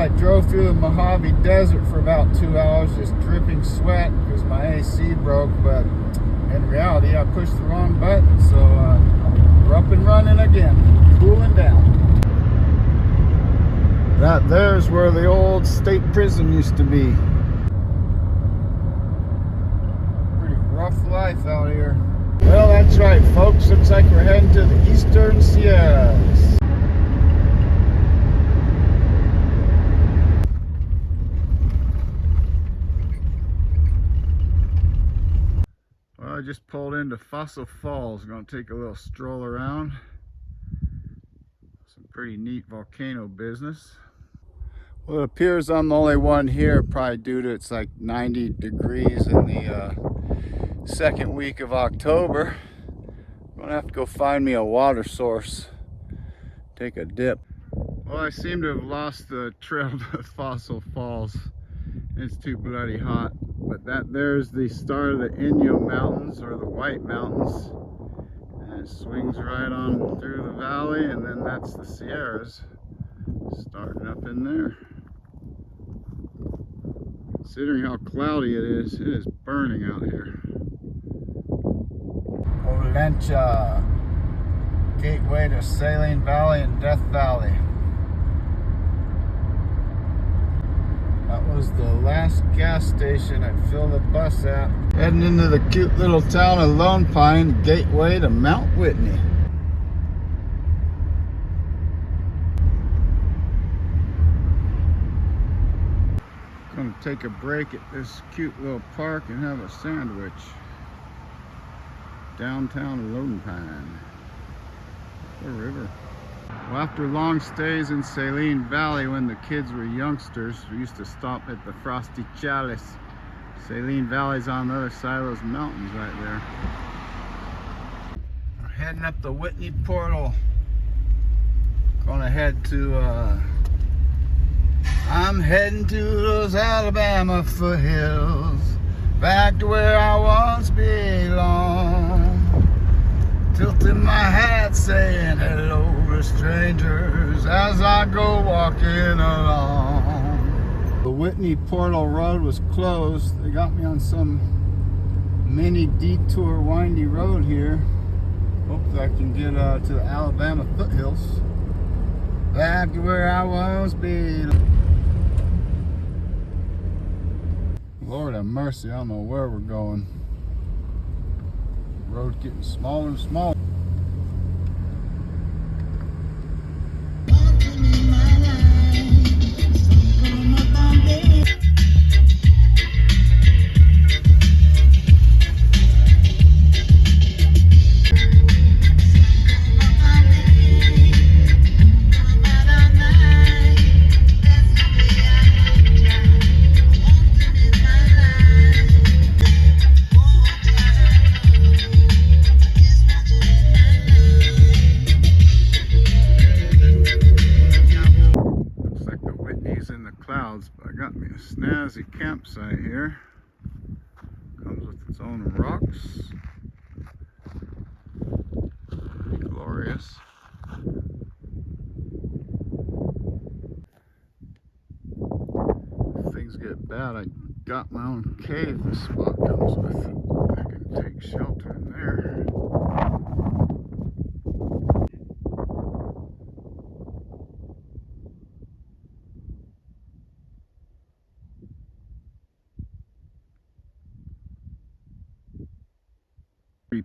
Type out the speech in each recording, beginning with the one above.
I drove through the Mojave Desert for about 2 hours, just dripping sweat because my AC broke. But in reality, I pushed the wrong button, so we're up and running again, cooling down. That there's where the old state prison used to be. Pretty rough life out here. Well, that's right, folks. Looks like we're heading to the Eastern Sierras. Well, I just pulled into Fossil Falls. Gonna take a little stroll around. Some pretty neat volcano business. Well, it appears I'm the only one here, probably due to it's like 90 degrees in the second week of October. I'm gonna have to go find me a water source, take a dip. Well, I seem to have lost the trail to Fossil Falls. It's too bloody hot. But there's the start of the Inyo Mountains, or the White Mountains. And it swings right on through the valley, and then that's the Sierras starting up in there. Considering how cloudy it is burning out here. Olencha, gateway to Saline Valley and Death Valley. That was the last gas station I'd fill the bus at. Heading into the cute little town of Lone Pine, gateway to Mount Whitney. Gonna take a break at this cute little park and have a sandwich. Downtown Lone Pine. The river. Well, after long stays in Saline Valley when the kids were youngsters, we used to stop at the Frosty Chalice. Saline Valley's on the other side of those mountains right there. We're heading up the Whitney Portal. Gonna head to, I'm heading to those Alabama foothills, back to where I once belonged. Tilting my hat saying hello to strangers as I go walking along. The Whitney Portal Road was closed. They got me on some mini detour windy road here. Hopefully I can get to the Alabama foothills. Back to where I once belonged. Lord have mercy, I don't know where we're going. The road's getting smaller and smaller. But I got me a snazzy campsite here. Comes with its own rocks. Pretty glorious. If things get bad, I got my own cave this spot comes with. I can take shelter in there.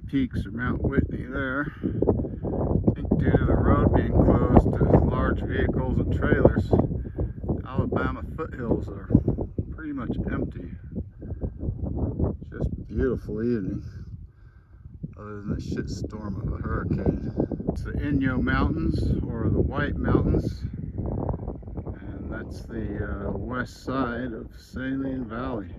Peaks of Mount Whitney there. I think due to the road being closed to large vehicles and trailers, Alabama foothills are pretty much empty. Just a beautiful evening, other than the shit storm of a hurricane. It's the Inyo Mountains, or the White Mountains, and that's the west side of Saline Valley.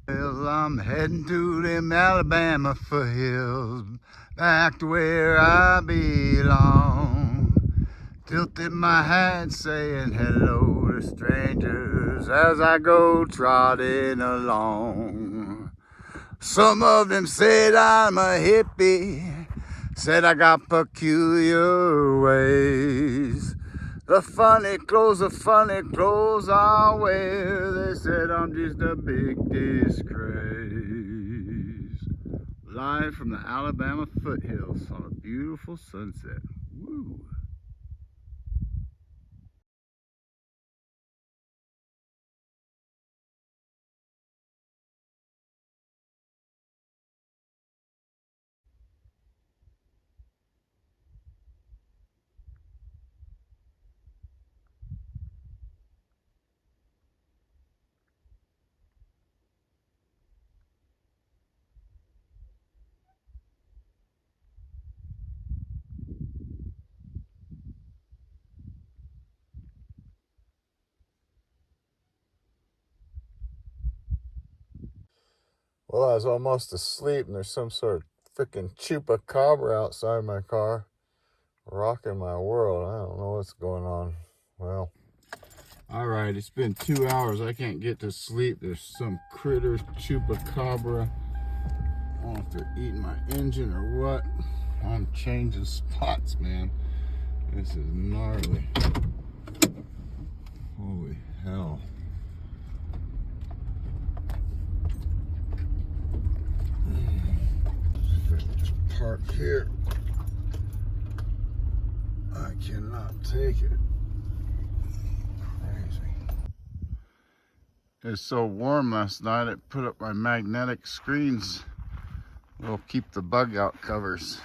Well, I'm heading to them Alabama foothills, back to where I belong. Tilted my hat saying hello to strangers as I go trotting along. Some of them said I'm a hippie, said I got peculiar ways. The funny clothes I wear, they said I'm just a big disgrace. Live from the Alabama foothills on a beautiful sunset. Woo! Well, I was almost asleep, and there's some sort of freaking chupacabra outside my car, rocking my world. I don't know what's going on. Well, all right, it's been 2 hours. I can't get to sleep. There's some critter chupacabra. I don't know if they're eating my engine or what. I'm changing spots, man. This is gnarly. Holy hell. Just park here. I cannot take it. Crazy. It's so warm last night, I put up my magnetic screens. Will keep the bug out covers.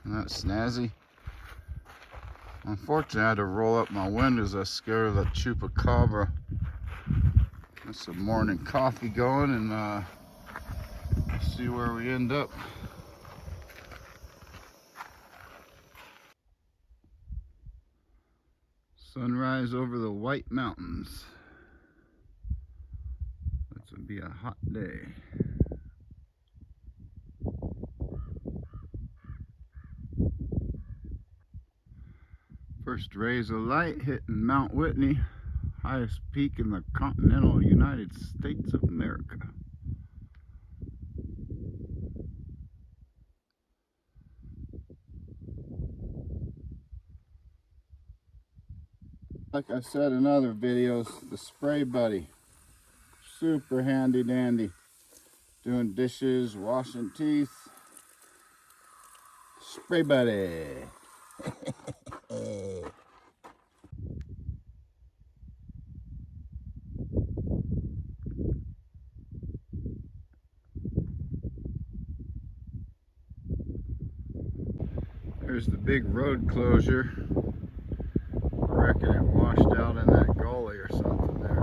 Isn't that snazzy? Unfortunately, I had to roll up my windows. I was scared of that chupacabra. Get some morning coffee going and see where we end up. Sunrise over the White Mountains. It's gonna be a hot day. First rays of light hitting Mount Whitney, highest peak in the continental United States of America. Like I said in other videos, the Spray Buddy, super handy dandy. Doing dishes, washing teeth. Spray Buddy. There's the big road closure. I reckon it washed out in that gully or something there.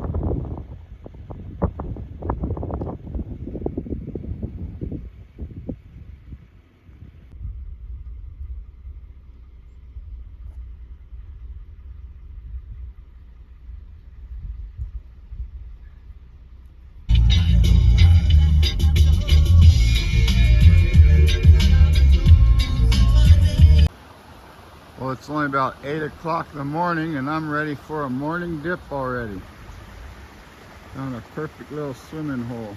Well, it's only about 8 o'clock in the morning and I'm ready for a morning dip already. Found a perfect little swimming hole.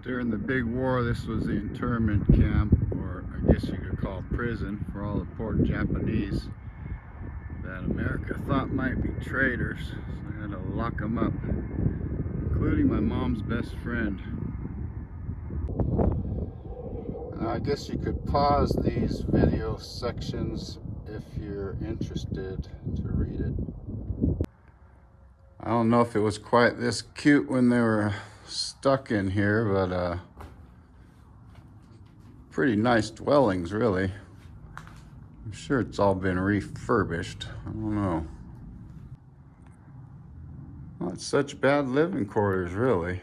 During the big war, this was the internment camp, or I guess you could call prison, for all the poor Japanese that America thought might be traitors. So I had to lock them up, including my mom's best friend. I guess you could pause these video sections if you're interested to read it. I don't know if it was quite this cute when they were stuck in here, but pretty nice dwellings, really. I'm sure it's all been refurbished. I don't know. Not such bad living quarters, really.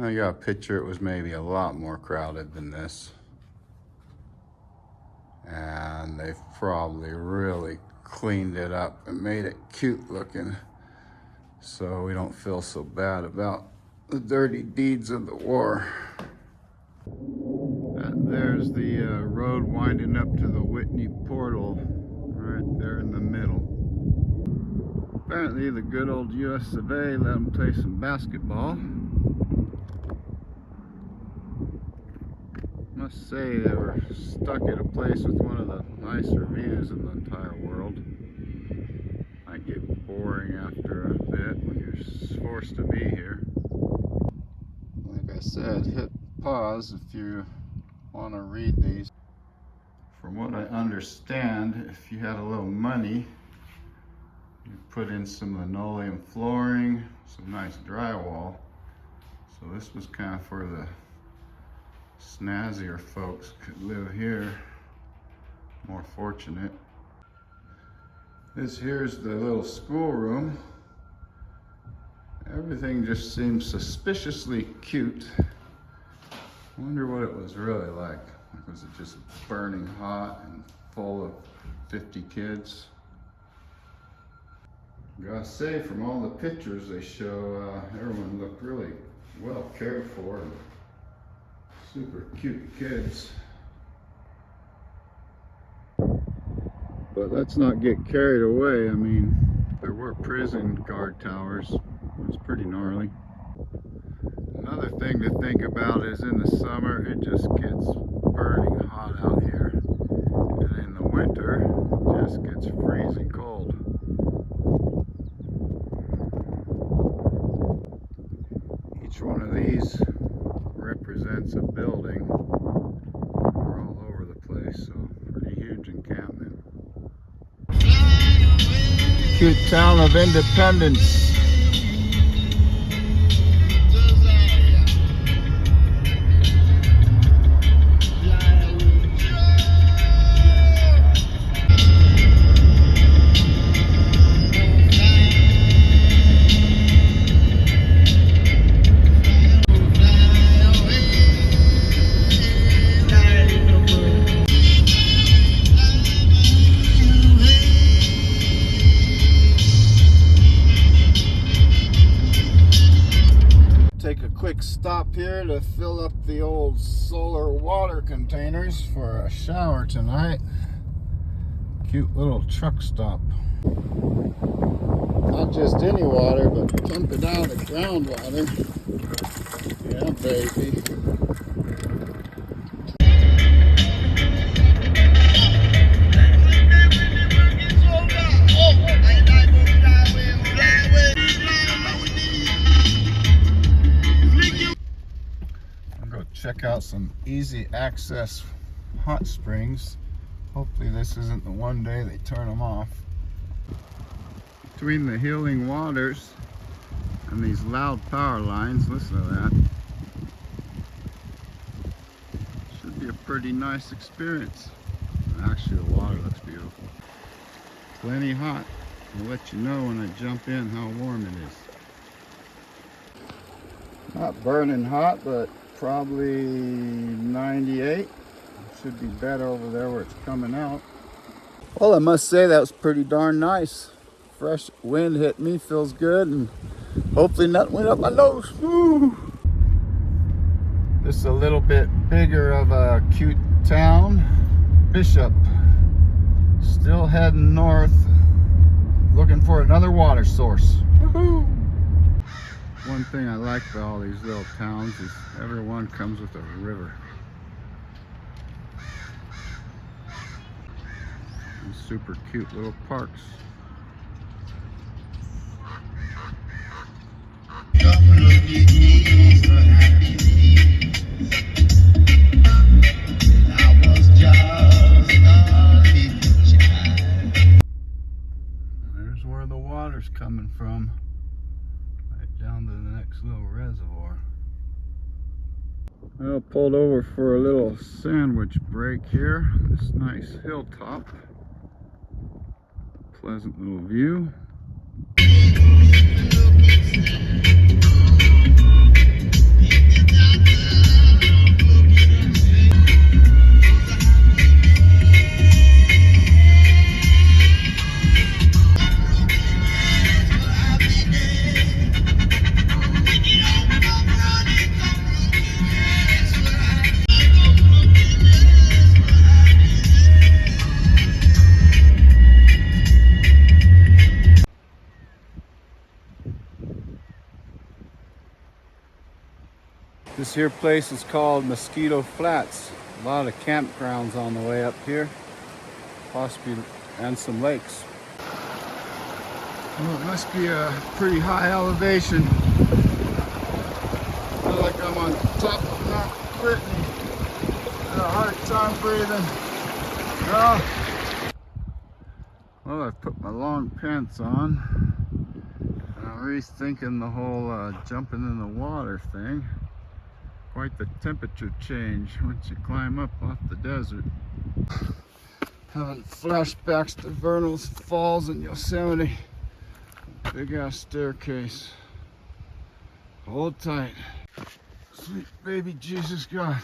I got a picture, it was maybe a lot more crowded than this. And they've probably really cleaned it up and made it cute looking, so we don't feel so bad about the dirty deeds of the war. There's the road winding up to the Whitney Portal, right there in the middle. Apparently the good old US of A let them play some basketball. Must say they were stuck at a place with one of the nicer views in the entire world. Might get boring after a bit when you're forced to be here. Like I said, hit pause if you want to read these. From what I understand, if you had a little money, you put in some linoleum flooring, some nice drywall. So this was kind of for the snazzier folks could live here, more fortunate. This here's the little schoolroom. Everything just seems suspiciously cute. I wonder what it was really like. Was it just burning hot and full of 50 kids? Gotta say, from all the pictures they show, everyone looked really well cared for. Super cute kids. But let's not get carried away. I mean, there were prison guard towers. It was pretty gnarly. Another thing to think about is in the summer, it just gets burning hot out here. And in the winter, it just gets freezing cold. Each one of these represents a building. They're all over the place, so pretty huge encampment. Cute town of Independence. Take a quick stop here to fill up the old solar water containers for a shower tonight. Cute little truck stop. Not just any water, but pump it out of groundwater. Yeah, baby. Check out some easy access hot springs. Hopefully this isn't the one day they turn them off. Between the healing waters and these loud power lines, listen to that. Should be a pretty nice experience. Actually, the water looks beautiful. Plenty hot. I'll let you know when I jump in how warm it is. Not burning hot, but probably 98. Should be better over there where it's coming out. Well, I must say that was pretty darn nice. Fresh wind hit me, feels good, and hopefully nothing went up my nose. Woo. This is a little bit bigger of a cute town. Bishop. Still heading north, looking for another water source. Woohoo! One thing I like about all these little towns is everyone comes with a river. And super cute little parks. There's where the water's coming from. Down to the next little reservoir. I pulled over for a little sandwich break here. This nice hilltop. Pleasant little view. This here place is called Mosquito Flats. A lot of campgrounds on the way up here, possibly, and some lakes. Well, it must be a pretty high elevation. I feel like I'm on top of Mount Whitney. I had a hard time breathing. Well, I've put my long pants on. And I'm rethinking the whole jumping in the water thing. Quite the temperature change once you climb up off the desert. Having flashbacks to Vernal's Falls in Yosemite. Big ass staircase. Hold tight. Sweet baby Jesus God.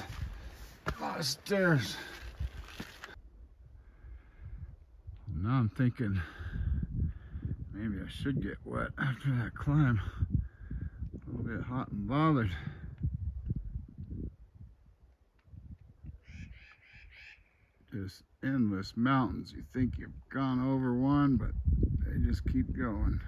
A lot of stairs. Now I'm thinking maybe I should get wet after that climb. A little bit hot and bothered. Just endless mountains. You think you've gone over one, but they just keep going.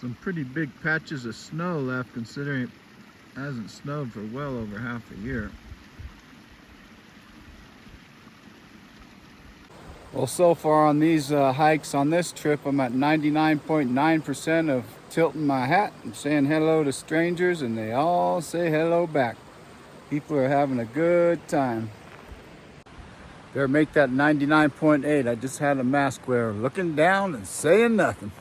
Some pretty big patches of snow left, considering it hasn't snowed for well over half a year. Well, so far on these hikes on this trip, I'm at 99.9% of tilting my hat and saying hello to strangers, and they all say hello back. People are having a good time. Better make that 99.8. I just had a mask wearer looking down and saying nothing.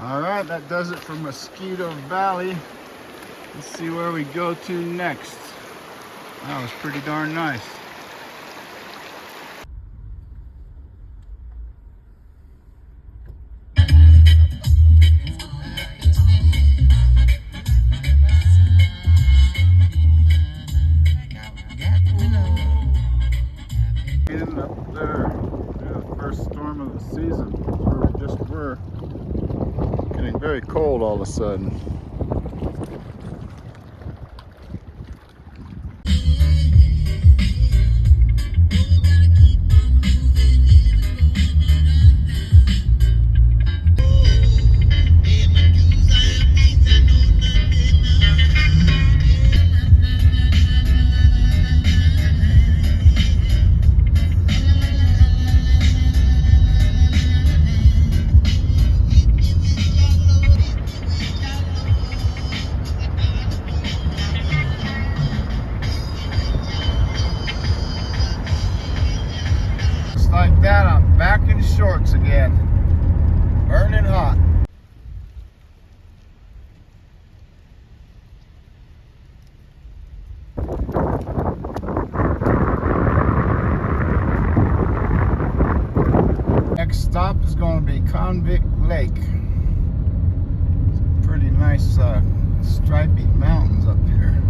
All right, that does it for Mosquito Valley. Let's see where we go to next. That was pretty darn nice. Getting up there, the first storm of the season, where we just were. Getting very cold all of a sudden. Like that, I'm back in shorts again. Burning hot. Next stop is going to be Convict Lake. Some pretty nice stripy mountains up here.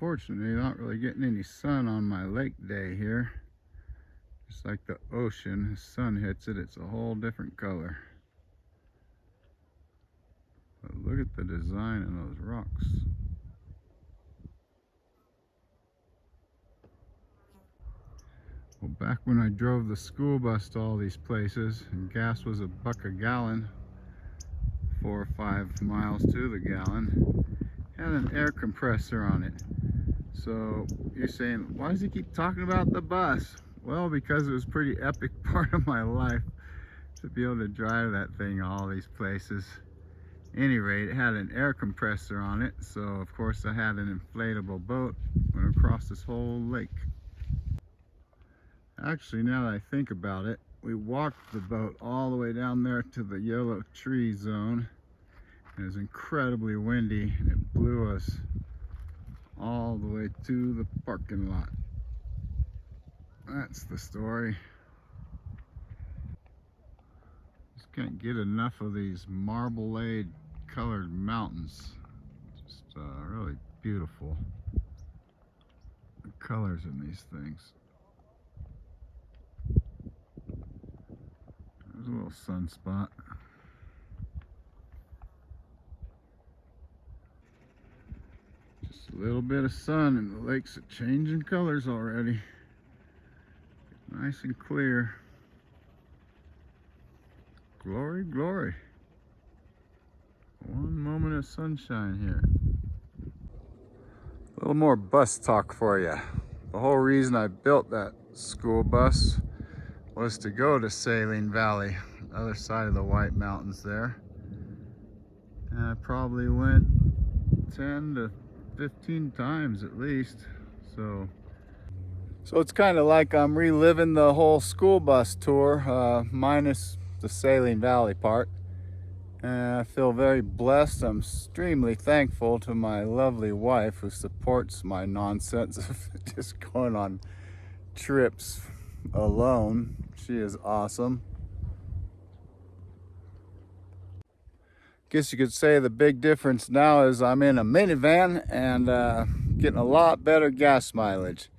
Unfortunately, not really getting any sun on my lake day here. Just like the ocean, the sun hits it, it's a whole different color. But look at the design in those rocks. Well, back when I drove the school bus to all these places, and gas was $1 a gallon, 4 or 5 miles to the gallon, had an air compressor on it. So you're saying, why does he keep talking about the bus? Well, because it was a pretty epic part of my life to be able to drive that thing all these places. At any rate, it had an air compressor on it, so of course I had an inflatable boat went across this whole lake. Actually, now that I think about it, we walked the boat all the way down there to the yellow tree zone. It was incredibly windy and it blew us all the way to the parking lot. That's the story. Just can't get enough of these marmalade colored mountains. Just really beautiful. The colors in these things. There's a little sunspot. Just a little bit of sun and the lake's changing colors already. Nice and clear. Glory, glory. One moment of sunshine here. A little more bus talk for you. The whole reason I built that school bus was to go to Yosemite Valley, the other side of the White Mountains there. And I probably went 10 to 15 times at least. So it's kind of like I'm reliving the whole school bus tour, minus the Yosemite Valley part. And I feel very blessed. I'm extremely thankful to my lovely wife who supports my nonsense of just going on trips alone. She is awesome. Guess you could say the big difference now is I'm in a minivan and getting a lot better gas mileage.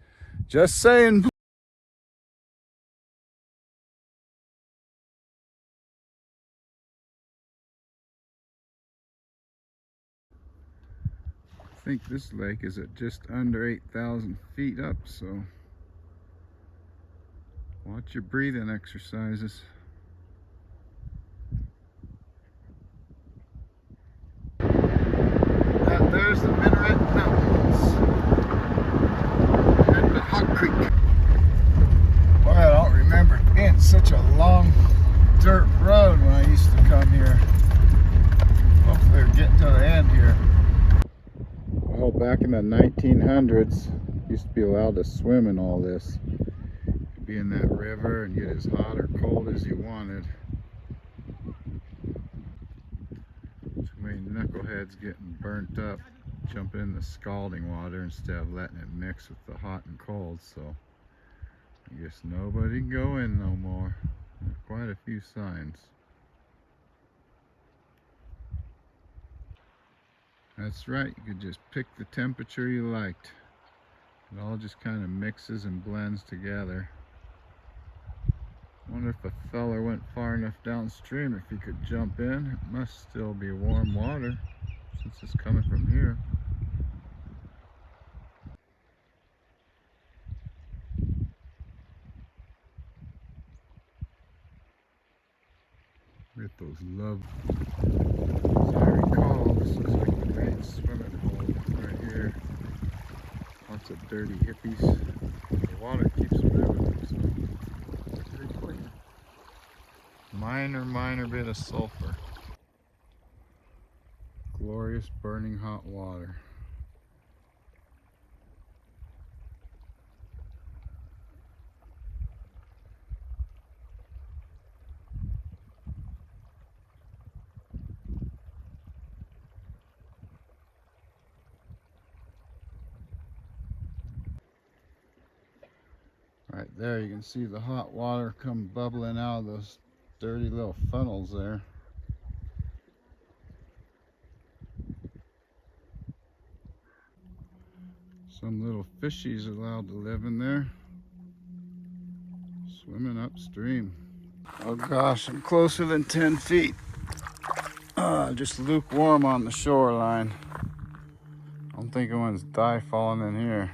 Just saying. I think this lake is at just under 8,000 feet up, so watch your breathing exercises. There's the Minaret Mountains and the Hot Creek. Boy, I don't remember it being such a long dirt road when I used to come here. Hopefully we're getting to the end here. Well, back in the 1900s, used to be allowed to swim in all this. You'd be in that river and get as hot or cold as you wanted. Too many knuckleheads getting burnt up, jumping in the scalding water instead of letting it mix with the hot and cold, so I guess nobody can go in no more. There's quite a few signs. That's right, you could just pick the temperature you liked. It all just kind of mixes and blends together. Wonder if a feller went far enough downstream if he could jump in. It must still be warm water since it's coming from here. Look at those love. As I recall, this looks like the main swimming hole right here. Lots of dirty hippies. The water keeps moving, so it's pretty clean. Minor bit of sulfur. Glorious burning hot water. Right there you can see the hot water come bubbling out of those dirty little funnels there. Some little fishies allowed to live in there, swimming upstream. Oh gosh, I'm closer than 10 feet. Just lukewarm on the shoreline. I'm thinking one's die falling in here.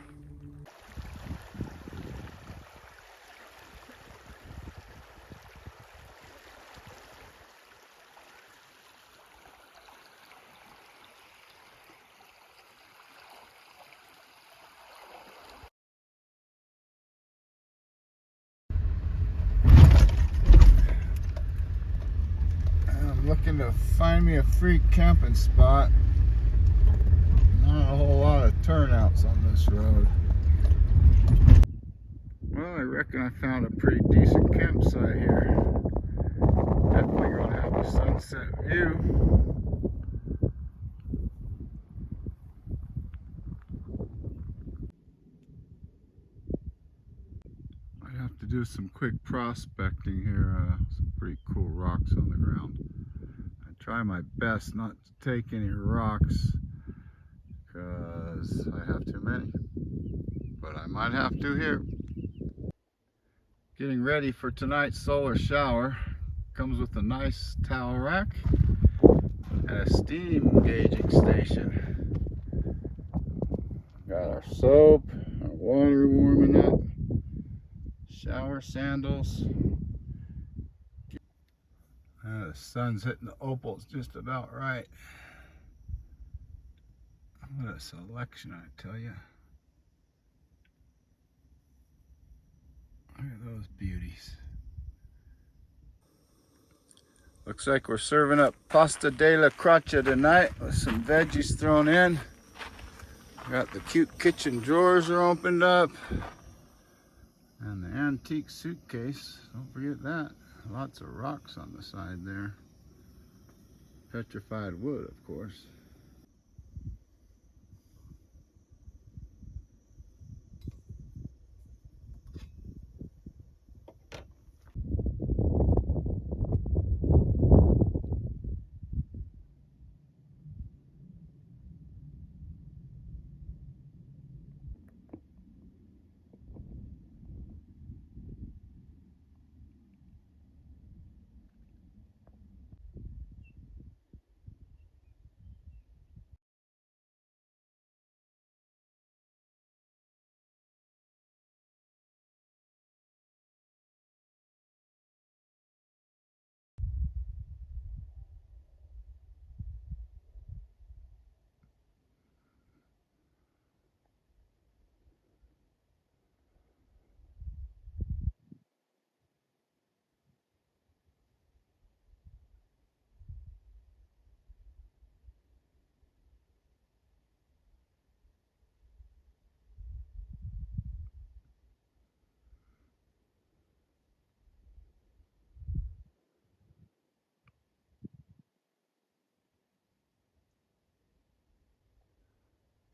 Looking to find me a free camping spot. Not a whole lot of turnouts on this road. Well, I reckon I found a pretty decent campsite here. sunset view. I have to do some quick prospecting here. Some pretty cool rocks on the ground. I try my best not to take any rocks because I have too many, but I might have to here. Getting ready for tonight's solar shower. Comes with a nice towel rack and a steam gauging station. Got our soap, our water warming up, shower sandals. The sun's hitting the opals just about right. What a selection, I tell you. Look at those beauties. Looks like we're serving up pasta della croccia tonight with some veggies thrown in. Got the cute kitchen drawers are opened up. And the antique suitcase, don't forget that. Lots of rocks on the side there. Petrified wood, of course.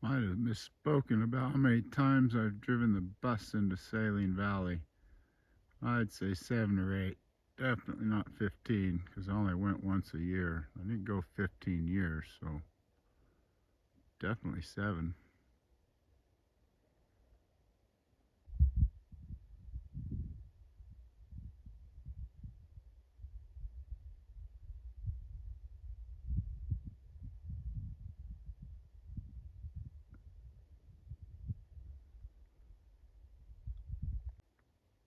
Might have misspoken about how many times I've driven the bus into Saline Valley. I'd say 7 or 8. Definitely not 15, because I only went once a year. I didn't go 15 years, so definitely 7.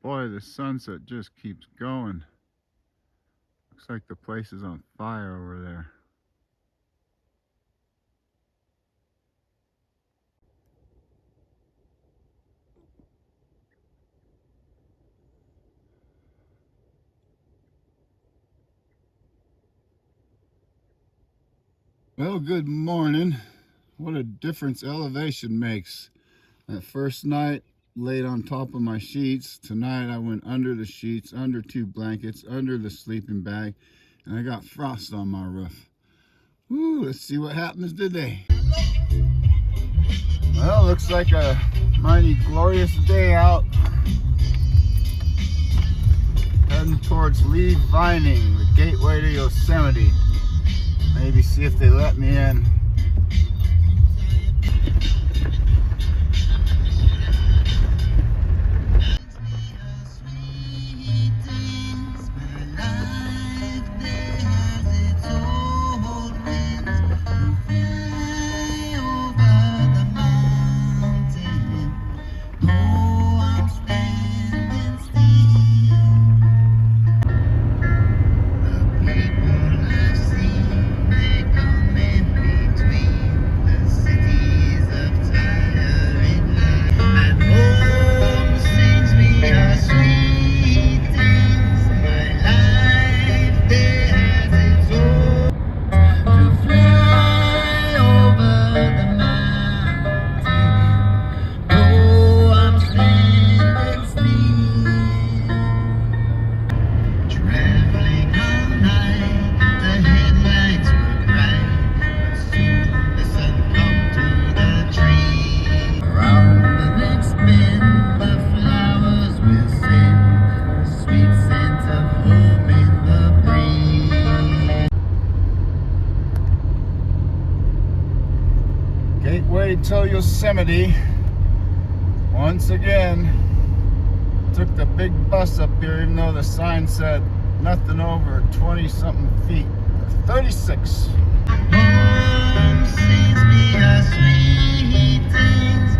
Boy, the sunset just keeps going. Looks like the place is on fire over there. Well, good morning. What a difference elevation makes. That first night, laid on top of my sheets. Tonight, I went under the sheets, under 2 blankets, under the sleeping bag, and I got frost on my roof. Woo, let's see what happens today. Well, looks like a mighty glorious day out. Heading towards Lee Vining, the gateway to Yosemite. Maybe see if they let me in. way to Yosemite. Once again, took the big bus up here, even though the sign said nothing over 20 something feet, 36. Home sings me a sweet things.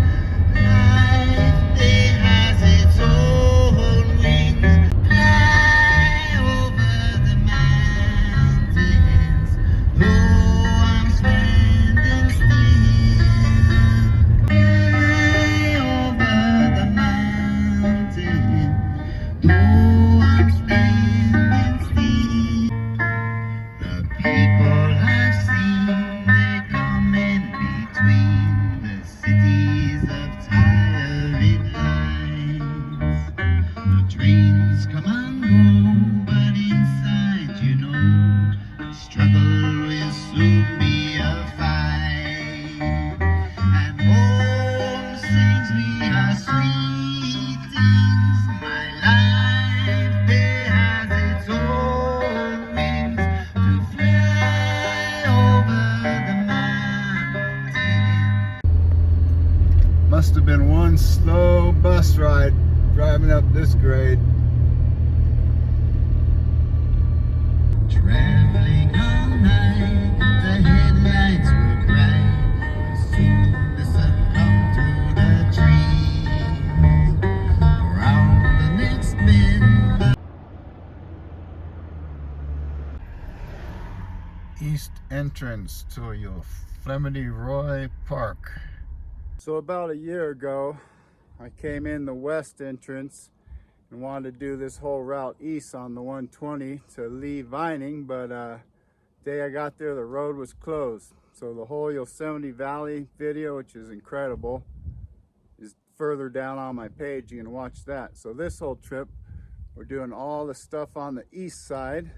Life day has its own wings. Fly over the mountains. Though I'm standing still. Fly over the mountains. Though I'm standing still. The people I've seen, they come in between the cities of tiring lights. The dreams come and go, but inside you know the struggle will soon be a fight. And home sings me a sweet things. My life there has its own wings to fly over the mountain. Must have been one slow bus ride driving up this grade. Traveling all night, the headlights were bright, but soon the sun come through the trees. Around the next bend, East entrance to Yosemite Roy Park. So about a year ago, I came in the west entrance and wanted to do this whole route east on the 120 to Lee Vining, but day I got there the road was closed. So the whole Yosemite Valley video, which is incredible, is further down on my page. You can watch that. So this whole trip, we're doing all the stuff on the east side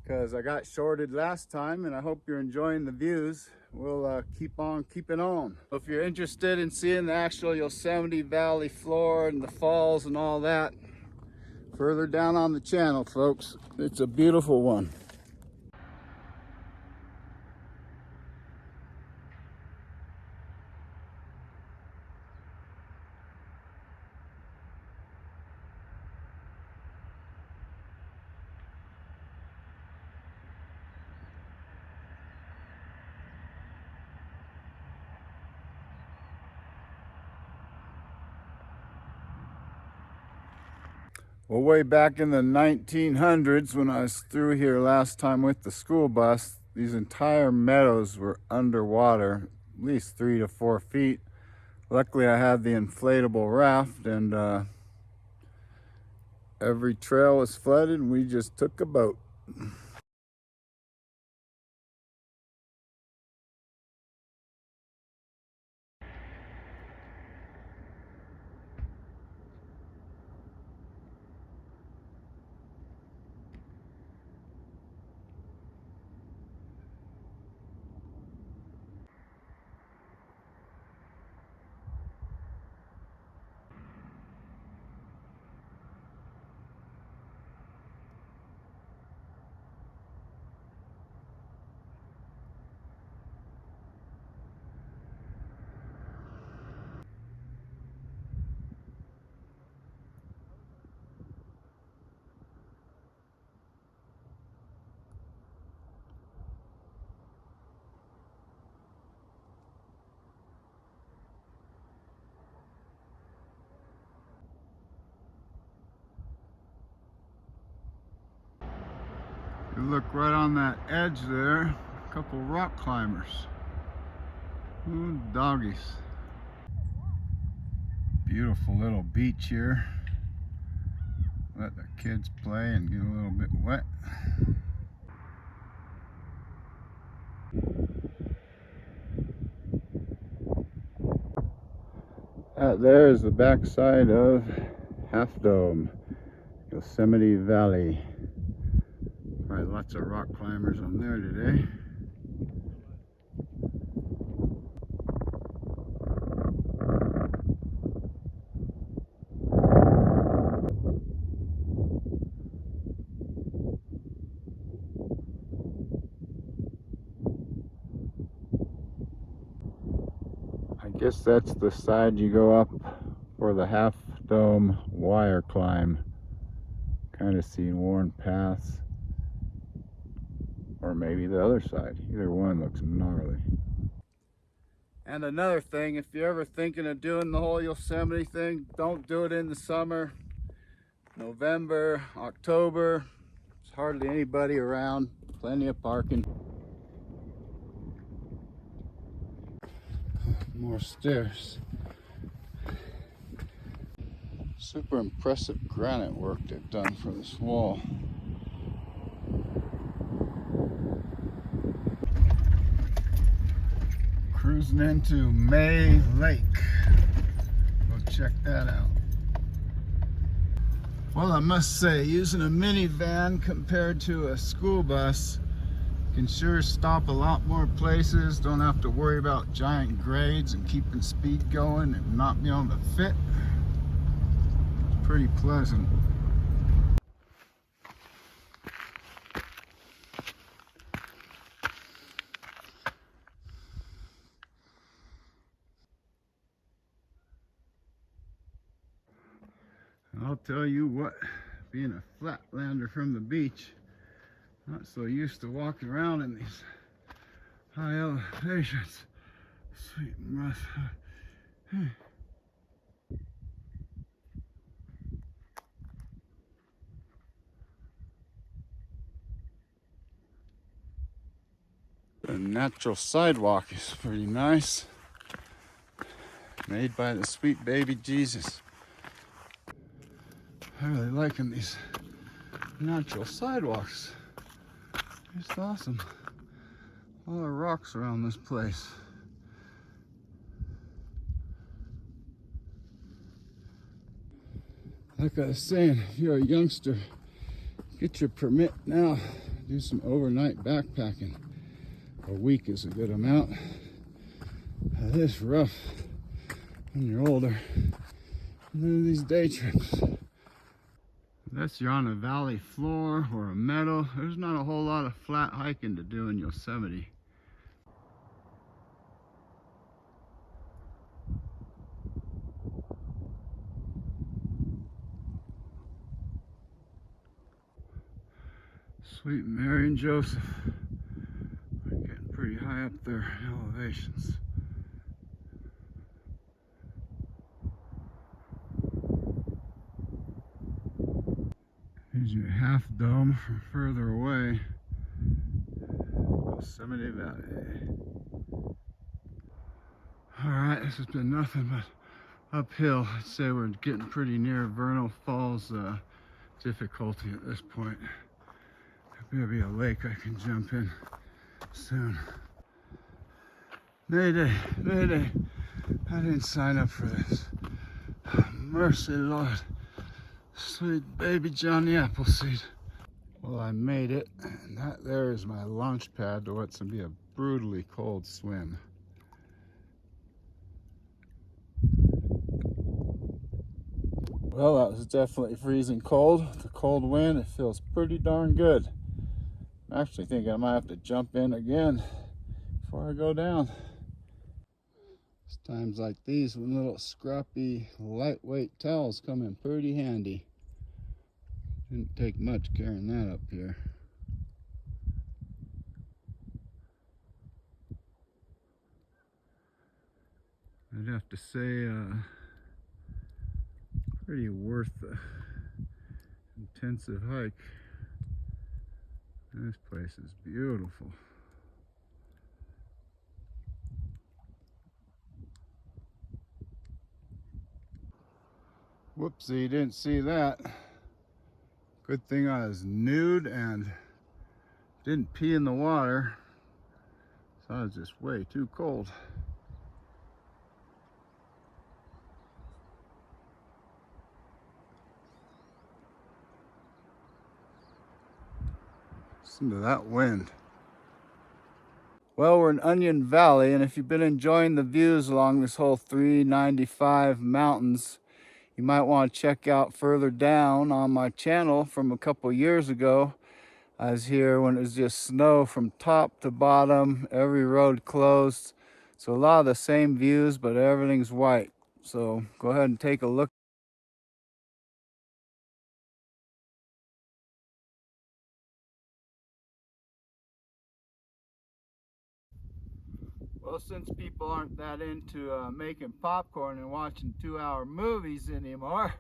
because I got shorted last time, and I hope you're enjoying the views. We'll keep on keeping on. If you're interested in seeing the actual Yosemite Valley floor and the falls and all that, further down on the channel, folks. It's a beautiful one. Well, way back in the 1900s, when I was through here last time with the school bus, these entire meadows were underwater, at least 3 to 4 feet. Luckily, I had the inflatable raft, and every trail was flooded, and we just took a boat. You look right on that edge there, a couple rock climbers. Ooh, doggies. Beautiful little beach here. Let the kids play and get a little bit wet. That there is the backside of Half Dome, Yosemite Valley. Probably lots of rock climbers on there today. Guess that's the side you go up for the half dome wire climb. Kind of seen worn paths. Or maybe the other side. Either one looks gnarly. And another thing, if you're ever thinking of doing the whole Yosemite thing, don't do it in the summer. November, October, there's hardly anybody around, plenty of parking. More stairs. Super impressive granite work they've done for this wall. Cruising into May Lake. Go check that out. Well, I must say, using a minivan compared to a school bus can sure stop a lot more places. Don't have to worry about giant grades and keeping speed going and not being able to fit. It's pretty pleasant. I'll tell you what, being a flatlander from the beach, not so used to walking around in these high elevations. Sweet mess. The natural sidewalk is pretty nice. Made by the sweet baby Jesus. I really liking these natural sidewalks. It's awesome. All the rocks around this place. Like I was saying, if you're a youngster, get your permit now. Do some overnight backpacking. A week is a good amount. This rough when you're older. And then these day trips. Unless you're on a valley floor or a meadow, there's not a whole lot of flat hiking to do in Yosemite. Sweet Mary and Joseph. We're getting pretty high up there in elevations. Here's your half dome from further away. Yosemite Valley. Alright, this has been nothing but uphill. I'd say we're getting pretty near Vernal Falls difficulty at this point. There'll be a lake I can jump in soon. Mayday, mayday. I didn't sign up for this. Mercy, Lord. Sweet baby Johnny Appleseed. Well, I made it, and that there is my launch pad to what's gonna be a brutally cold swim. Well, that was definitely freezing cold. The cold wind, it feels pretty darn good. I'm actually thinking I might have to jump in again before I go down. It's times like these when little scrappy, lightweight towels come in pretty handy. Didn't take much carrying that up here. I'd have to say, pretty worth the intensive hike. This place is beautiful. Whoopsie, didn't see that. Good thing I was nude and didn't pee in the water, so I was just way too cold. Listen to that wind. Well, we're in Onion Valley, and if you've been enjoying the views along this whole 395 mountains, you might want to check out further down on my channel from a couple years ago. I was here when it was just snow from top to bottom, every road closed. So a lot of the same views, but everything's white. So go ahead and take a look. Well, since people aren't that into making popcorn and watching 2-hour movies anymore,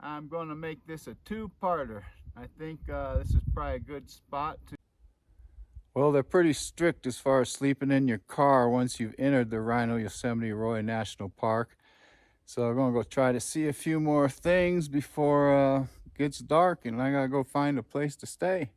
I'm going to make this a two-parter. I think this is probably a good spot to... Well, they're pretty strict as far as sleeping in your car once you've entered the Rhino Yosemite Roy National Park. So I'm going to go try to see a few more things before it gets dark, and I got to go find a place to stay.